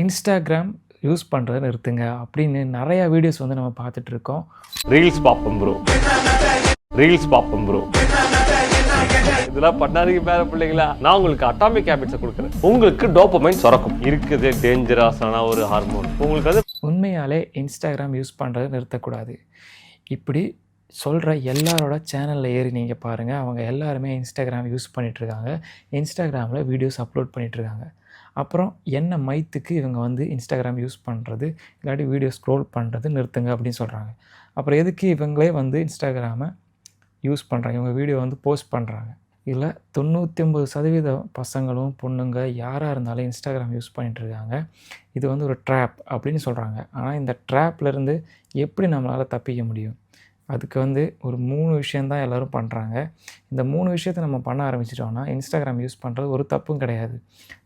Instagram use பண்ணுறத நிறுத்துங்க அப்படின்னு நிறையா வீடியோஸ் வந்து நம்ம பார்த்துட்ருக்கோம். ரீல்ஸ் பார்ப்போம் ப்ரோ, ரீல்ஸ் பார்ப்போம் ப்ரோ, இதெல்லாம் பண்ணாதீங்க பேர பிள்ளைங்களா. நான் உங்களுக்கு அட்டாமிக் ஹேபிட்ஸை கொடுக்குறேன். உங்களுக்கு டோபமைன் சுரக்கும். இருக்குது டேஞ்சரஸான ஒரு ஹார்மோன். உங்களுக்கு அது உண்மையாலே இன்ஸ்டாகிராம் யூஸ் பண்ணுறதை நிறுத்தக்கூடாது. இப்படி சொல்கிற எல்லாரோட சேனலில் ஏறி நீங்கள் பாருங்கள், அவங்க எல்லாருமே இன்ஸ்டாகிராம் யூஸ் பண்ணிகிட்ருக்காங்க. இன்ஸ்டாகிராமில் வீடியோஸ் அப்லோட் பண்ணிகிட்ருக்காங்க. அப்புறம் என்ன மைத்துக்கு இவங்க வந்து இன்ஸ்டாகிராம் யூஸ் பண்ணுறது இல்லாட்டி வீடியோ ஸ்க்ரோல் பண்ணுறது நிறுத்துங்க அப்படின்னு சொல்கிறாங்க. அப்புறம் எதுக்கு இவங்களே வந்து இன்ஸ்டாகிராமை யூஸ் பண்ணுறாங்க, இவங்க வீடியோ வந்து போஸ்ட் பண்ணுறாங்க. இதில் 99% பசங்களும் பொண்ணுங்க யாராக இருந்தாலும் இன்ஸ்டாகிராம் யூஸ் பண்ணிகிட்ருக்காங்க. இது வந்து ஒரு ட்ராப் அப்படின்னு சொல்கிறாங்க. ஆனால் இந்த ட்ராப்லேருந்து எப்படி நம்மளால் தப்பிக்க முடியும்? அதுக்கு வந்து ஒரு 3 விஷயந்தான் எல்லோரும் பண்ணுறாங்க. இந்த 3 விஷயத்த நம்ம பண்ண ஆரம்பிச்சிட்டோம்னா இன்ஸ்டாகிராம் யூஸ் பண்ணுறது ஒரு தப்பும் கிடையாது.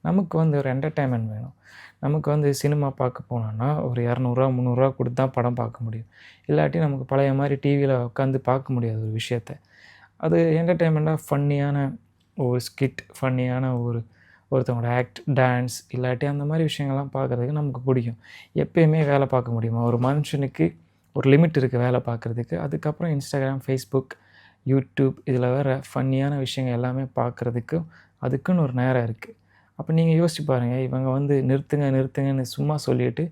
நமக்கு வந்து ஒரு என்டர்டெயின்மெண்ட் வேணும். நமக்கு வந்து சினிமா பார்க்க போனோன்னா ஒரு 200 300 கொடுத்து தான் படம் பார்க்க முடியும். இல்லாட்டி நமக்கு பழைய மாதிரி டிவியில் உட்காந்து பார்க்க முடியாது ஒரு விஷயத்த. அது என்டர்டெயின்மெண்ட்டாக ஃபன்னியான ஒரு ஸ்கிட், ஃபன்னியான ஒருத்தவங்களோட ஆக்ட், டான்ஸ் இல்லாட்டி அந்த மாதிரி விஷயங்கள்லாம் பார்க்குறதுக்கு நமக்கு பிடிக்கும். எப்பயுமே வேலை பார்க்க முடியுமா? ஒரு மனுஷனுக்கு ஒரு லிமிட் இருக்குது வேலை பார்க்குறதுக்கு. அதுக்கப்புறம் இன்ஸ்டாகிராம், ஃபேஸ்புக், யூடியூப் இதில் வேறு ஃபன்னியான விஷயங்கள் எல்லாமே பார்க்குறதுக்கும் அதுக்குன்னு ஒரு நேரம் இருக்குது. அப்போ நீங்கள் யோசிச்சு பாருங்கள், இவங்க வந்து நிறுத்துங்கன்னு சும்மா சொல்லிவிட்டு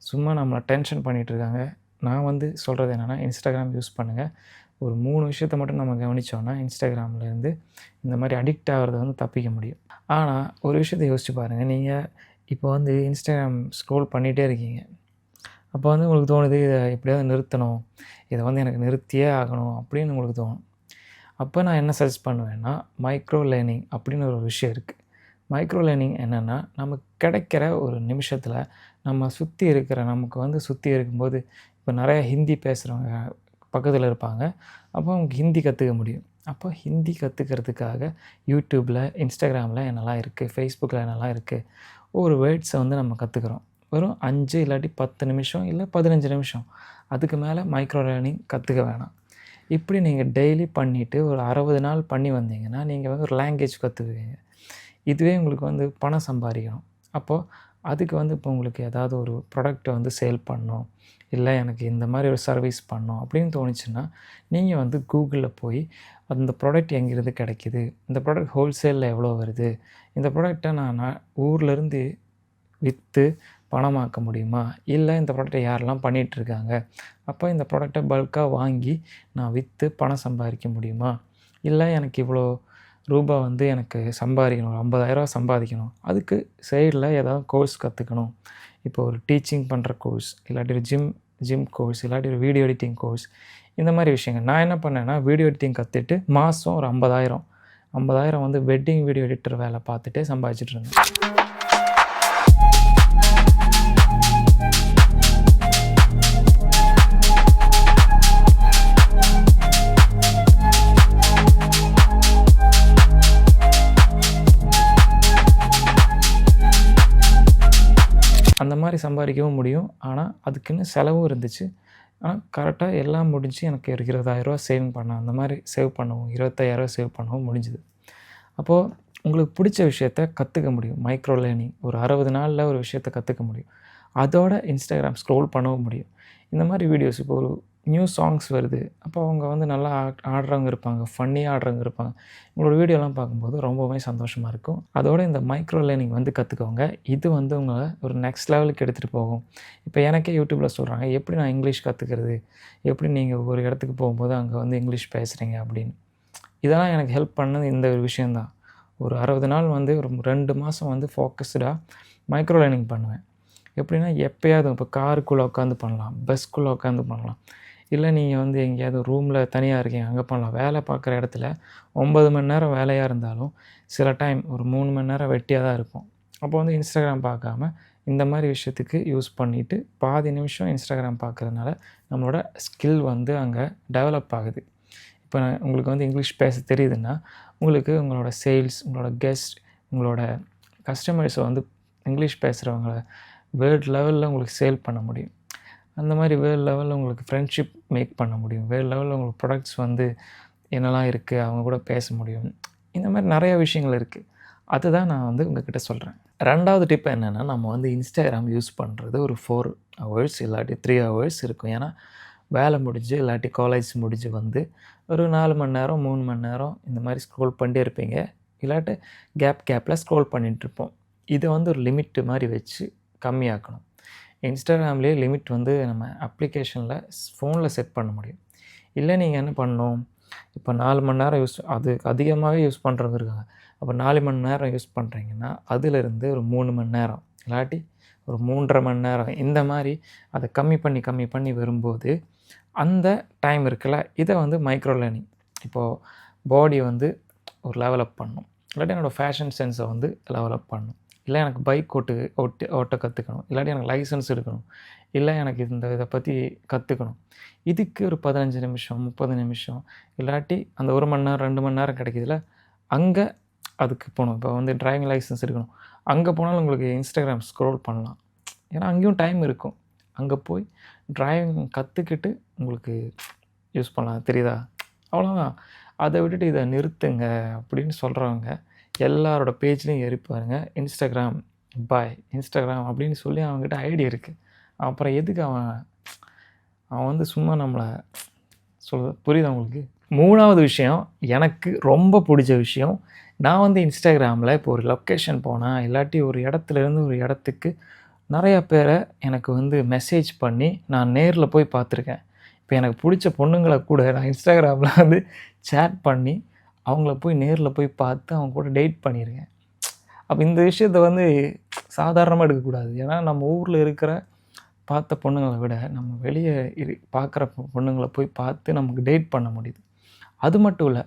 சும்மா நம்மளை டென்ஷன் பண்ணிகிட்ருக்காங்க. நான் வந்து சொல்கிறது என்னென்னா, இன்ஸ்டாகிராம் யூஸ் பண்ணுங்கள். ஒரு 3 விஷயத்த மட்டும் நம்ம கவனித்தோன்னா இன்ஸ்டாகிராம்லேருந்து இந்த மாதிரி அடிக்ட் ஆகிறத வந்து தப்பிக்க முடியும். ஆனால் ஒரு விஷயத்தை யோசிச்சு பாருங்கள், நீங்கள் இப்போ வந்து இன்ஸ்டாகிராம் ஸ்க்ரோல் பண்ணிகிட்டே இருக்கீங்க. அப்போ வந்து உங்களுக்கு தோணுது, இதை எப்படியாவது நிறுத்தணும், இதை வந்து எனக்கு நிறுத்தியே ஆகணும் அப்படின்னு உங்களுக்கு தோணும். அப்போ நான் என்ன சஜெஸ்ட் பண்ணுவேன்னா, மைக்ரோ லேர்னிங் அப்படின்னு ஒரு விஷயம் இருக்குது. மைக்ரோ லேர்னிங் என்னென்னா, நமக்கு கிடைக்கிற ஒரு நிமிஷத்தில் நம்ம சுற்றி இருக்கும்போது இப்போ நிறைய ஹிந்தி பேசுகிறவங்க பக்கத்தில் இருப்பாங்க. அப்போ அவங்க ஹிந்தி கற்றுக்க முடியும். அப்போ ஹிந்தி கற்றுக்கிறதுக்காக யூடியூப்பில், இன்ஸ்டாகிராமில் என்னெல்லாம் இருக்குது, ஃபேஸ்புக்கில் என்னெல்லாம் இருக்குது, ஒரு வேர்ட்ஸை வந்து நம்ம கற்றுக்குறோம். வெறும் 5 இல்லாட்டி 10 நிமிஷம் இல்லை 15 நிமிஷம். அதுக்கு மேலே மைக்ரோ லேர்னிங் கற்றுக்க வேணாம். இப்படி நீங்கள் டெய்லி பண்ணிவிட்டு ஒரு 60 நாள் பண்ணி வந்தீங்கன்னா நீங்கள் வந்து ஒரு லாங்குவேஜ் கற்றுக்குவீங்க. இதுவே உங்களுக்கு வந்து பணம் சம்பாதிக்கணும். அப்போது அதுக்கு வந்து இப்போ உங்களுக்கு ஏதாவது ஒரு ப்ராடக்ட்டை வந்து சேல் பண்ணணும், இல்லை எனக்கு இந்த மாதிரி ஒரு சர்வீஸ் பண்ணணும் அப்படின்னு தோணுச்சுன்னா நீங்கள் வந்து கூகுளில் போய் அந்த ப்ராடக்ட் எங்கேருந்து கிடைக்கிது, இந்த ப்ராடக்ட் ஹோல்சேலில் எவ்வளோ வருது, இந்த ப்ராடக்டை நான் ஊர்லேருந்து விற்று பணமாக்க முடியுமா, இல்லை இந்த ப்ராடக்டை யாரெல்லாம் பண்ணிகிட்ருக்காங்க, அப்போ இந்த ப்ராடக்டை பல்காக வாங்கி நான் விற்று பணம் சம்பாதிக்க முடியுமா, இல்லை எனக்கு இவ்வளோ ரூபா வந்து எனக்கு சம்பாதிக்கணும், 50,000 சம்பாதிக்கணும், அதுக்கு சைடில் ஏதாவது கோர்ஸ் கற்றுக்கணும். இப்போ ஒரு டீச்சிங் பண்ணுற கோர்ஸ், இல்லாட்டி ஒரு ஜிம் கோர்ஸ், இல்லாட்டி ஒரு வீடியோ எடிட்டிங் கோர்ஸ், இந்த மாதிரி விஷயங்கள். நான் என்ன பண்ணேன்னா, வீடியோ எடிட்டிங் கற்றுட்டு மாதம் ஒரு 50,000 வந்து வெட்டிங் வீடியோ எடிட்டர் வேலை பார்த்துட்டே சம்பாதிச்சிட்டு இருந்தேன். அந்த மாதிரி சம்பாதிக்கவும் முடியும். ஆனால் அதுக்குன்னு செலவும் இருந்துச்சு. ஆனால் கரெக்டாக எல்லாம் முடிஞ்சு எனக்கு ஒரு 20,000 சேவிங் பண்ணேன். அந்த மாதிரி சேவ் பண்ணவும் 25,000 சேவ் பண்ணவும் முடிஞ்சுது. அப்போது உங்களுக்கு பிடிச்ச விஷயத்த கற்றுக்க முடியும். மைக்ரோ லேர்னிங் ஒரு 60 நாளில் ஒரு விஷயத்த கற்றுக்க முடியும். அதோட இன்ஸ்டாகிராம் ஸ்க்ரோல் பண்ணவும் முடியும். இந்த மாதிரி வீடியோஸ் இப்போ ஒரு நியூ சாங்ஸ் வருது, அப்போ அவங்க வந்து நல்லா ஆடுறவங்க இருப்பாங்க, ஃபன்னியாக ஆடுறவங்க இருப்பாங்க. உங்களோட வீடியோலாம் பார்க்கும்போது ரொம்பவே சந்தோஷமாக இருக்கும். அதோடு இந்த மைக்ரோ லேர்னிங் வந்து கற்றுக்கோங்க. இது வந்து உங்களை ஒரு நெக்ஸ்ட் லெவலுக்கு எடுத்துகிட்டு போகும். இப்போ எனக்கே யூடியூப்பில் சொல்கிறாங்க, எப்படி நான் இங்கிலீஷ் கற்றுக்கிறது, எப்படி நீங்கள் ஒரு இடத்துக்கு போகும்போது அங்கே வந்து இங்கிலீஷ் பேசுகிறீங்க அப்படின்னு. இதெல்லாம் எனக்கு ஹெல்ப் பண்ணது இந்த ஒரு விஷயந்தான். ஒரு 60 நாள் வந்து ஒரு 2 மாதம் வந்து ஃபோக்கஸ்டாக மைக்ரோ லேர்னிங் பண்ணுவேன். எப்படின்னா எப்போயாவது இப்போ காருக்குள்ளே உட்காந்து பண்ணலாம், பஸ்க்குள்ளே உட்காந்து பண்ணலாம், இல்லை நீங்கள் வந்து எங்கேயாவது ரூமில் தனியாக இருக்கீங்க அங்கே பண்ணலாம். வேலை பார்க்குற இடத்துல 9 மணி நேரம் வேலையாக இருந்தாலும் சில டைம் ஒரு 3 மணி நேரம் வெட்டியாக தான் இருக்கும். அப்போ வந்து இன்ஸ்டாகிராம் பார்க்காம இந்த மாதிரி விஷயத்துக்கு யூஸ் பண்ணிவிட்டு பாதி நிமிஷம் இன்ஸ்டாகிராம் பார்க்குறதுனால நம்மளோட ஸ்கில் வந்து அங்கே டெவலப் ஆகுது. இப்போ உங்களுக்கு வந்து இங்கிலீஷ் பேச தெரியுதுன்னா உங்களுக்கு உங்களோட சேல்ஸ், உங்களோட கெஸ்ட், உங்களோட கஸ்டமர்ஸை வந்து இங்கிலீஷ் பேசுகிறவங்கள வேர்ல்டு லெவலில் உங்களுக்கு சேல் பண்ண முடியும். அந்த மாதிரி வேர்ல்டு லெவலில் உங்களுக்கு ஃப்ரெண்ட்ஷிப் மேக் பண்ண முடியும். வேர்ல்டு லெவலில் உங்களுக்கு ப்ராடக்ட்ஸ் வந்து என்னெல்லாம் இருக்குது அவங்க கூட பேச முடியும். இந்த மாதிரி நிறைய விஷயங்கள் இருக்குது. அதுதான் நான் வந்து உங்கள்கிட்ட சொல்கிறேன். 2வது டிப் என்னென்னா, நம்ம வந்து இன்ஸ்டாகிராம் யூஸ் பண்ணுறது ஒரு 4 ஹவர்ஸ் இல்லாட்டி 3 ஹவர்ஸ் இருக்கும். ஏன்னா வேலை முடிஞ்சு இல்லாட்டி காலேஜ் முடிஞ்சு வந்து ஒரு 4 மணி நேரம் 3 மணி நேரம் இந்த மாதிரி ஸ்க்ரோல் பண்ணிட்டே இருப்பீங்க. இல்லாட்டி கேப்பில் ஸ்க்ரோல் பண்ணிகிட்ருப்போம். இதை வந்து ஒரு லிமிட்டு மாதிரி வச்சு கம்மியாக்கணும். இன்ஸ்டாகிராம்லேயே லிமிட் வந்து நம்ம அப்ளிகேஷனில் ஃபோனில் செட் பண்ண முடியும். இல்லை நீங்கள் என்ன பண்ணணும், இப்போ 4 மணி நேரம் அதுக்கு அதிகமாகவே யூஸ் பண்ணுறவங்க இருக்காங்க. அப்போ 4 மணி நேரம் யூஸ் பண்ணுறீங்கன்னா அதிலிருந்து ஒரு 3 மணி நேரம் இல்லாட்டி ஒரு 3.5 மணி நேரம் இந்த மாதிரி அதை கம்மி பண்ணி வரும்போது அந்த டைம் இருக்குல்ல, இதை வந்து மைக்ரோ லேர்னிங் இப்போது பாடி வந்து ஒரு லெவலப் பண்ணணும், இல்லாட்டி என்னோடய ஃபேஷன் சென்ஸை வந்து லெவலப் பண்ணணும், இல்லை எனக்கு பைக் ஓட்ட கற்றுக்கணும், இல்லாட்டி எனக்கு லைசன்ஸ் எடுக்கணும், இல்லை எனக்கு இதை பற்றி கற்றுக்கணும். இதுக்கு ஒரு 15 நிமிஷம் 30 நிமிஷம் இல்லாட்டி அந்த 1 மணி நேரம் 2 மணி நேரம் கிடைக்குதுல, அங்கே அதுக்கு போகணும். இப்போ வந்து டிரைவிங் லைசன்ஸ் எடுக்கணும், அங்கே போனாலும் உங்களுக்கு இன்ஸ்டாகிராம் ஸ்க்ரோல் பண்ணலாம். ஏன்னா அங்கேயும் டைம் இருக்கும். அங்கே போய் டிரைவிங் கற்றுக்கிட்டு உங்களுக்கு யூஸ் பண்ணலாம். தெரியுதா? அவ்வளோதான். அதை விட்டுட்டு இதை நிறுத்துங்க அப்படின்னு சொல்கிறவங்க எல்லாரோட பேஜ்லேயும் ஏறி பாருங்க. இன்ஸ்டாகிராம் இன்ஸ்டாகிராம் அப்படின்னு சொல்லி அவங்ககிட்ட ஐடி இருக்குது. அப்புறம் எதுக்கு அவன் வந்து சும்மா நம்மளை புரியுதா உங்களுக்கு? 3வது விஷயம், எனக்கு ரொம்ப பிடிச்ச விஷயம், நான் வந்து இன்ஸ்டாகிராமில் இப்போ ஒரு லொக்கேஷன் போனால் இல்லாட்டி ஒரு இடத்துலேருந்து ஒரு இடத்துக்கு நிறையா பேரை எனக்கு வந்து மெசேஜ் பண்ணி நான் நேரில் போய் பார்த்துருக்கேன். இப்போ எனக்கு பிடிச்ச பொண்ணுங்களை கூட நான் இன்ஸ்டாகிராமில் வந்து சேட் பண்ணி அவங்கள போய் நேரில் போய் பார்த்து அவங்க கூட டேட் பண்ணியிருக்கேன். அப்போ இந்த விஷயத்த வந்து சாதாரணமாக எடுக்கக்கூடாது. ஏன்னா நம்ம ஊரில் இருக்கிற பார்த்த பொண்ணுங்களை விட நம்ம வெளியே பார்க்குற பொண்ணுங்களை போய் பார்த்து நமக்கு டேட் பண்ண முடியுது. அது மட்டும் இல்லை,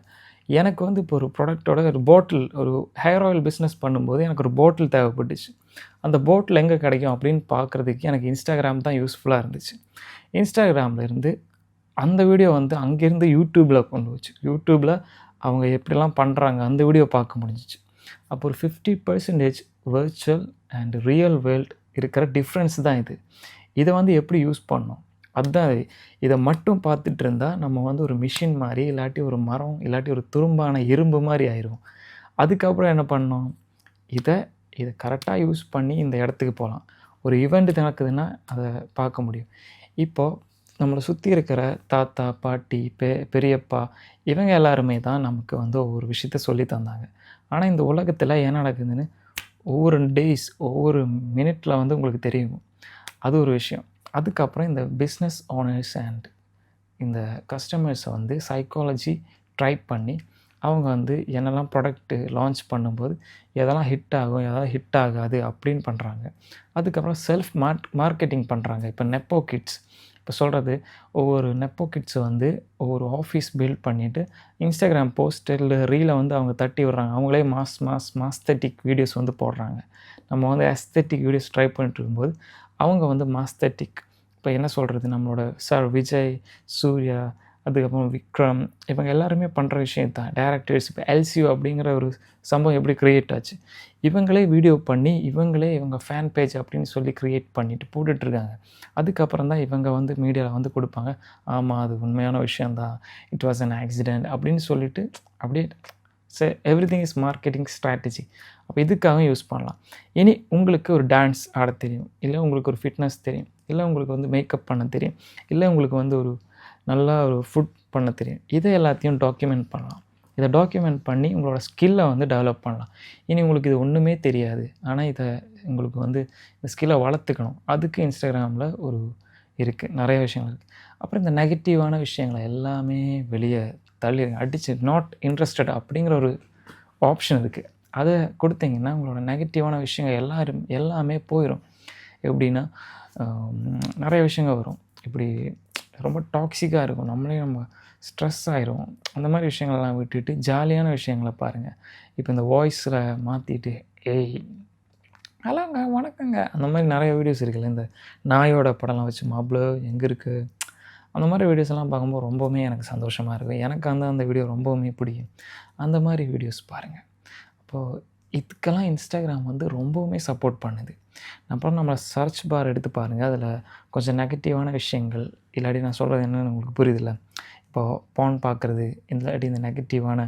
எனக்கு வந்து இப்போ ஒரு ப்ராடக்டோட ஒரு பாட்டில், ஒரு ஹேர் ஆயில் பிஸ்னஸ் பண்ணும்போது எனக்கு ஒரு பாட்டில் தேவைப்பட்டுச்சு. அந்த பாட்டில் எங்கே கிடைக்கும் அப்படின்னு பார்க்குறதுக்கு எனக்கு இன்ஸ்டாகிராம் தான் யூஸ்ஃபுல்லாக இருந்துச்சு. இன்ஸ்டாகிராமில் இருந்து அந்த வீடியோ வந்து அங்கேருந்து யூடியூப்பில் கொண்டு வச்சு, யூடியூப்பில் அவங்க எப்படிலாம் பண்ணுறாங்க அந்த வீடியோ பார்க்க முடிஞ்சிச்சு. அப்போ ஒரு 50% வர்ச்சுவல் அண்ட் ரியல் வேர்ல்டு இருக்கிற டிஃப்ரென்ஸ் தான் இது. இதை வந்து எப்படி யூஸ் பண்ணணும் அதுதான். இதை மட்டும் பார்த்துட்டு இருந்தால் நம்ம வந்து ஒரு மிஷின் மாதிரி இல்லாட்டி ஒரு மரம் இல்லாட்டி ஒரு துரும்பான இரும்பு மாதிரி ஆயிரும். அதுக்கப்புறம் என்ன பண்ணணும், இதை கரெக்டாக யூஸ் பண்ணி இந்த இடத்துக்கு போகலாம். ஒரு ஈவெண்ட் நடக்குதுன்னா அதை பார்க்க முடியும். இப்போது நம்மளை சுற்றி இருக்கிற தாத்தா பாட்டி பெரியப்பா இவங்க எல்லாருமே தான் நமக்கு வந்து ஒவ்வொரு விஷயத்த சொல்லி தந்தாங்க. ஆனால் இந்த உலகத்தில் என்ன நடக்குதுன்னு ஒவ்வொரு டேஸ் ஒவ்வொரு மினிட்டில் வந்து உங்களுக்கு தெரியும். அது ஒரு விஷயம். அதுக்கப்புறம் இந்த பிஸ்னஸ் ஓனர்ஸ் அண்ட் இந்த கஸ்டமர்ஸை வந்து சைக்காலஜி ட்ரை பண்ணி அவங்க வந்து என்னெல்லாம் ப்ராடக்ட்டு லான்ச் பண்ணும்போது எதெல்லாம் ஹிட் ஆகும் எதெல்லாம் ஹிட் ஆகாது அப்படின்னு பண்ணுறாங்க. அதுக்கப்புறம் செல்ஃப் மார்க்கெட்டிங் பண்ணுறாங்க. இப்போ நெப்போ கிட்ஸ் இப்போ சொல்கிறது, ஒவ்வொரு நெப்போ கிட்ஸை வந்து ஒவ்வொரு ஆஃபீஸ் பில்ட் பண்ணிவிட்டு இன்ஸ்டாகிராம் போஸ்டில் ரீலை வந்து அவங்க தட்டி விடுறாங்க. அவங்களே மாஸ்தெட்டிக் வீடியோஸ் வந்து போடுறாங்க. நம்ம வந்து அஸ்தெட்டிக் வீடியோஸ் ட்ரை பண்ணிட்டு இருக்கும்போது அவங்க வந்து மாஸ்தெட்டிக், இப்போ என்ன சொல்கிறது, நம்மளோட சார் விஜய், சூர்யா, அதுக்கப்புறம் விக்ரம் இவங்க எல்லாருமே பண்ணுற விஷயம் தான். டேரக்டர்ஸ் இப்போ எல்சியூ அப்படிங்கிற ஒரு சம்பவம் எப்படி க்ரியேட் ஆச்சு, இவங்களே வீடியோ பண்ணி இவங்க ஃபேன் பேஜ் அப்படின்னு சொல்லி க்ரியேட் பண்ணிவிட்டு போட்டுட்ருக்காங்க. அதுக்கப்புறம் தான் இவங்க வந்து மீடியாவில் வந்து கொடுப்பாங்க, ஆமாம் அது உண்மையான விஷயந்தான், இட் வாஸ் அன் ஆக்சிடெண்ட் அப்படின்னு சொல்லிவிட்டு அப்படியே எவ்ரிதிங் இஸ் மார்க்கெட்டிங் ஸ்ட்ராட்டஜி. அப்போ இதுக்காக யூஸ் பண்ணலாம். இனி உங்களுக்கு ஒரு டான்ஸ் ஆட தெரியும், இல்லை உங்களுக்கு ஒரு ஃபிட்னஸ் தெரியும், இல்லை உங்களுக்கு வந்து மேக்கப் பண்ண தெரியும், இல்லை உங்களுக்கு வந்து ஒரு நல்லா ஒரு ஃபுட் பண்ண தெரியும். இதை எல்லாத்தையும் டாக்குமெண்ட் பண்ணலாம். இதை டாக்குமெண்ட் பண்ணி உங்களோட ஸ்கில்லை வந்து டெவலப் பண்ணலாம். இனி உங்களுக்கு இது ஒன்றுமே தெரியாது, ஆனால் இதை உங்களுக்கு வந்து இந்த ஸ்கில்லை வளர்த்துக்கணும். அதுக்கு இன்ஸ்டாகிராமில் ஒரு இருக்குது, நிறைய விஷயங்கள் இருக்குது. அப்புறம் இந்த நெகட்டிவான விஷயங்களை எல்லாமே வெளியே தள்ளி அடித்து நாட் இன்ட்ரெஸ்டட் அப்படிங்கிற ஒரு ஆப்ஷன் இருக்குது. அதை கொடுத்தீங்கன்னா உங்களோட நெகட்டிவான விஷயங்கள் எல்லாமே போயிடும். எப்படின்னா நிறைய விஷயங்கள் வரும், இப்படி ரொம்ப டாக்ஸிக்காக இருக்கும், நம்ம ஸ்ட்ரெஸ் ஆயிரும். அந்த மாதிரி விஷயங்கள்லாம் விட்டுட்டு ஜாலியான விஷயங்களை பாருங்கள். இப்போ இந்த வாய்ஸில் மாற்றிட்டு ஏய் ஹலோங்க வணக்கங்க அந்த மாதிரி நிறைய வீடியோஸ் இருக்குல்ல, இந்த நாயோட படம்லாம் வச்சு மாப்பிள எங்கே இருக்குது அந்த மாதிரி வீடியோஸ் எல்லாம் பார்க்கும்போது ரொம்பவுமே எனக்கு சந்தோஷமாக இருக்கும். எனக்கு அந்த வீடியோ ரொம்பவுமே பிடிக்கும். அந்த மாதிரி வீடியோஸ் பாருங்கள். அப்போது இதுக்கெல்லாம் இன்ஸ்டாகிராம் வந்து ரொம்பவுமே சப்போர்ட் பண்ணுது. அப்புறம் நம்ம சர்ச் பார் எடுத்து பாருங்கள், அதில் கொஞ்சம் நெகட்டிவான விஷயங்கள் இல்லாட்டி நான் சொல்கிறது என்னென்னு உங்களுக்கு புரியுதில்ல. இப்போது பான் பார்க்குறது, இல்லாட்டி இந்த நெகட்டிவான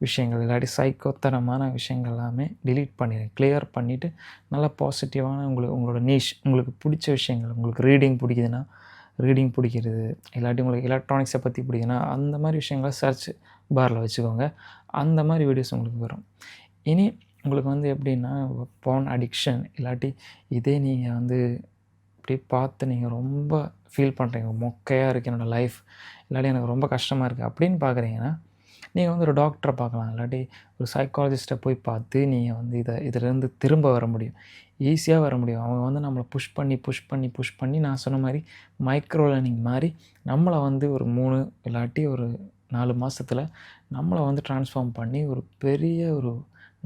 விஷயங்கள், இல்லாட்டி சைக்கோத்தனமான விஷயங்கள் எல்லாமே டிலீட் பண்ணிடுங்க. கிளியர் பண்ணிவிட்டு நல்லா பாசிட்டிவான உங்களோட நீஷ், உங்களுக்கு பிடிச்ச விஷயங்கள், உங்களுக்கு ரீடிங் பிடிக்குதுன்னா ரீடிங் பிடிக்கிறது, இல்லாட்டி உங்களுக்கு எலக்ட்ரானிக்ஸை பற்றி பிடிக்குதுன்னா அந்த மாதிரி விஷயங்களை சர்ச் பாரில் வச்சுக்கோங்க. அந்த மாதிரி வீடியோஸ் உங்களுக்கு வரும். இனி உங்களுக்கு வந்து எப்படின்னா பான் அடிக்ஷன் இல்லாட்டி இதே நீங்கள் வந்து இப்படி பார்த்து நீங்கள் ரொம்ப ஃபீல் பண்ணுறீங்க, மொக்கையாக இருக்குது என்னோடய லைஃப், இல்லாட்டி எனக்கு ரொம்ப கஷ்டமாக இருக்குது அப்படின்னு பார்க்குறீங்கன்னா நீங்கள் வந்து ஒரு டாக்டரை பார்க்கலாம், இல்லாட்டி ஒரு சைக்காலஜிஸ்ட்டை போய் பார்த்து நீங்கள் வந்து இதிலேருந்து திரும்ப வர முடியும், ஈஸியாக வர முடியும். அவங்க வந்து நம்மளை புஷ் பண்ணி நான் சொன்ன மாதிரி மைக்ரோ லேர்னிங் மாதிரி நம்மளை வந்து ஒரு 3 இல்லாட்டி ஒரு 4 மாதத்தில் நம்மளை வந்து ட்ரான்ஸ்ஃபார்ம் பண்ணி ஒரு பெரிய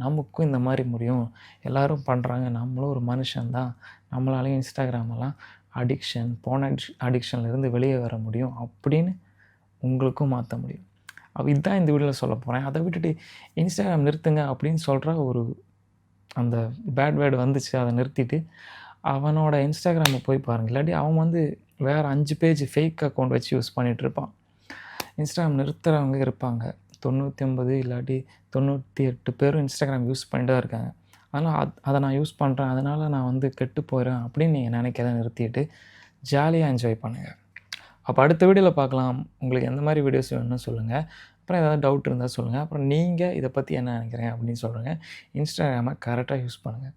நமக்கும் இந்த மாதிரி முடியும், எல்லோரும் பண்ணுறாங்க, நம்மளும் ஒரு மனுஷன்தான், நம்மளாலேயும் இன்ஸ்டாகிராமெல்லாம் அடிக்ஷன் அடிக்ஷன்லேருந்து வெளியே வர முடியும் அப்படின்னு உங்களுக்கும் மாற்ற முடியும். இதுதான் இந்த வீடியோவில் சொல்ல போகிறேன். அதை விட்டுட்டு இன்ஸ்டாகிராம் நிறுத்துங்க அப்படின்னு சொல்கிற அந்த பேட் வேர்டு வந்துச்சு, அதை நிறுத்திட்டு அவனோட இன்ஸ்டாகிராமை போய் பாருங்கள். இல்லாட்டி அவன் வந்து வேறு 5 பேஜ் ஃபேக் அக்கௌண்ட் வச்சு யூஸ் பண்ணிகிட்ருப்பான். இன்ஸ்டாகிராம் நிறுத்துகிறவங்க இருப்பாங்க. 99 இல்லாட்டி 98 பேரும் இன்ஸ்டாகிராம் யூஸ் பண்ணிட்டு தான் இருக்காங்க. அதனால் அதை நான் யூஸ் பண்ணுறேன், அதனால் நான் வந்து கெட்டு போயிடுறேன் அப்படின்னு நீங்கள் நினைக்கிறத நிறுத்திட்டு ஜாலியாக என்ஜாய் பண்ணுங்கள். அப்போ அடுத்த வீடியோவில் பார்க்கலாம். உங்களுக்கு எந்த மாதிரி வீடியோஸ் வேணும்னு சொல்லுங்கள். அப்புறம் ஏதாவது டவுட் இருந்தால் சொல்லுங்கள். அப்புறம் நீங்கள் இதை பற்றி என்ன நினைக்கிறீங்க அப்படின்னு சொல்லுங்கள். இன்ஸ்டாகிராமை கரெக்டாக யூஸ் பண்ணுங்கள்.